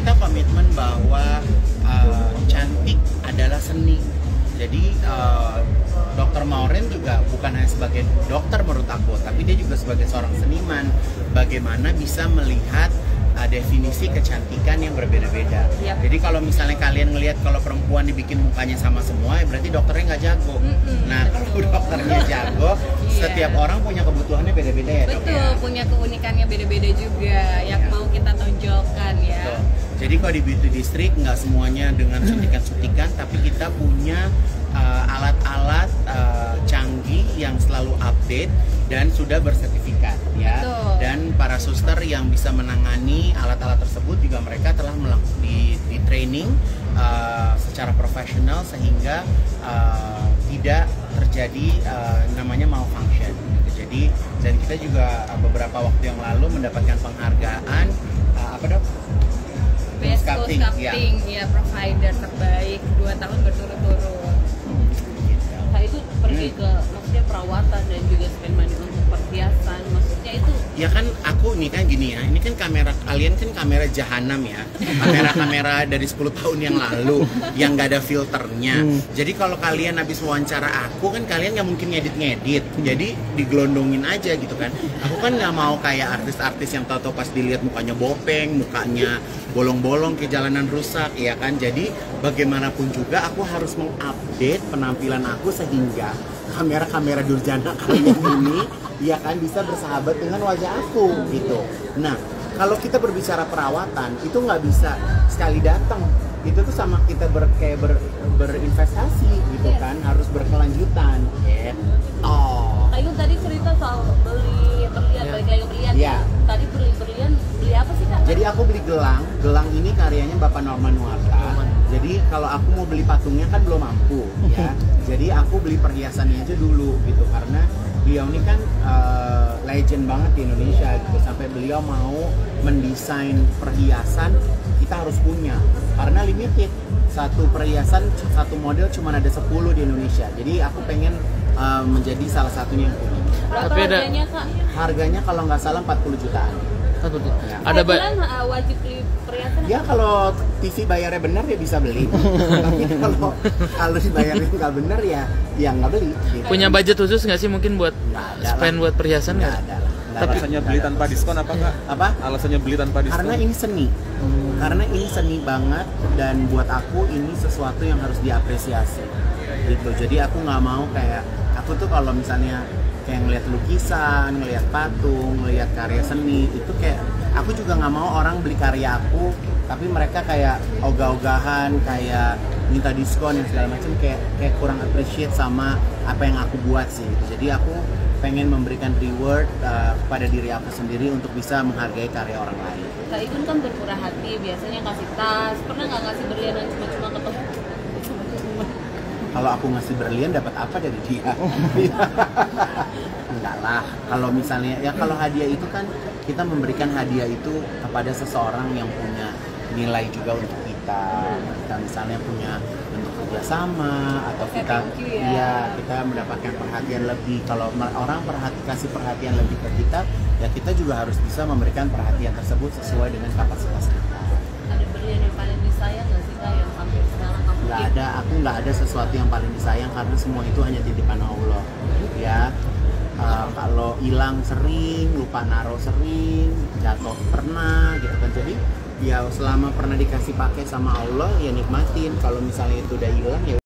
kita komitmen bahwa cantik adalah seni. Jadi Dr. Maureen juga bukan hanya sebagai dokter menurut aku, tapi dia juga sebagai seorang seniman. Bagaimana bisa melihat definisi kecantikan yang berbeda-beda. Yep. Jadi kalau misalnya kalian ngelihat kalau perempuan dibikin mukanya sama semua, ya berarti dokternya nggak jago. Nah kalau dokternya jago, setiap orang punya kebutuhannya beda-beda ya dok. Betul, punya keunikannya beda-beda juga yang mau kita tonjolkan ya. Betul. Jadi kalau di Beauty District nggak semuanya dengan suntikan-suntikan, tapi kita punya alat-alat canggih yang selalu update dan sudah bersertifikat ya. Betul. Dan para suster yang bisa menangani alat-alat tersebut juga mereka telah di training secara profesional sehingga tidak terjadi namanya malfunction. Jadi dan kita juga beberapa waktu yang lalu mendapatkan penghargaan apa dok? Best Sculpting, ya provider terbaik 2 tahun berturut-turut. Nah itu pergi ke maksudnya perawatan dan juga spend money untuk perhiasan, maksudnya itu ya kan aku ini kan gini ya, ini kan kamera kalian kan kamera jahanam ya, kamera dari 10 tahun yang lalu yang gak ada filternya. Jadi kalau kalian habis wawancara aku kan kalian nggak mungkin ngedit, jadi digelondongin aja gitu kan. Aku kan nggak mau kayak artis-artis yang tahu-tahu pas dilihat mukanya bopeng, mukanya bolong-bolong ke jalanan rusak ya kan. Jadi bagaimanapun juga aku harus mengupdate penampilan aku sehingga kamera-kamera durjana kalian ini ya kan bisa bersahabat dengan wajah aku gitu. Nah kalau kita berbicara perawatan itu nggak bisa sekali datang, itu tuh sama kita berinvestasi gitu kan, harus berkelanjutan ya. Ayu tadi cerita soal beli berlian, balik lagi ke berlian ya. Tadi beli apa sih kak? Jadi aku beli gelang ini karyanya Bapak Norman Nuarta. Jadi kalau aku mau beli patungnya kan belum mampu ya. Jadi aku beli perhiasannya aja dulu gitu, karena beliau ini kan legend banget di Indonesia gitu. Sampai beliau mau mendesain perhiasan kita harus punya, karena limited. Satu perhiasan, satu model cuma ada 10 di Indonesia. Jadi aku pengen menjadi salah satunya yang punya. Berapa harganya kak? Harganya kalau nggak salah 40 jutaan. Ya. Ada wajib beli perhiasan? Ya kalau TV bayarnya benar ya bisa beli. Tapi kalau dibayarnya nggak benar ya nggak beli. Gitu. punya budget khusus nggak sih mungkin buat spend buat perhiasan Nggak nggak? ada lah. Tapi Alasannya beli tanpa diskon apa kak? Apa? Alasannya beli tanpa diskon? Karena ini seni. Karena ini seni banget dan buat aku ini sesuatu yang harus diapresiasi. Gitu. Jadi aku nggak mau kayak aku tuh kalau misalnya kayak ngelihat lukisan, ngelihat patung, ngelihat karya seni itu kayak aku juga nggak mau orang beli karya aku tapi mereka kayak ogah-ogahan, kayak minta diskon dan segala macam, kayak kurang appreciate sama apa yang aku buat sih. Jadi aku pengen memberikan reward kepada diri aku sendiri untuk bisa menghargai karya orang lain. Kak Igun kan bermurah hati, biasanya kasih tas, pernah nggak ngasih berlian yang cuma-cuma ketemu? Kalau aku ngasih berlian dapat apa dari dia? Enggak lah. Kalau misalnya ya kalau hadiah itu kan kita memberikan hadiah itu kepada seseorang yang punya nilai juga untuk kita. Kita misalnya punya bentuk kerjasama atau kita kita mendapatkan perhatian lebih. Kalau orang kasih perhatian lebih ke kita, ya kita juga harus bisa memberikan perhatian tersebut sesuai dengan kapasitas kita. Ada berlian yang paling disayang nggak sih kak yang sampai sekarang kamu? Nggak ada, aku nggak ada sesuatu yang paling disayang karena semua itu hanya titipan Allah ya. Kalau hilang sering, lupa naruh sering, jatuh pernah gitu kan. Jadi ya selama pernah dikasih pakai sama Allah ya nikmatin. Kalau misalnya itu udah hilang ya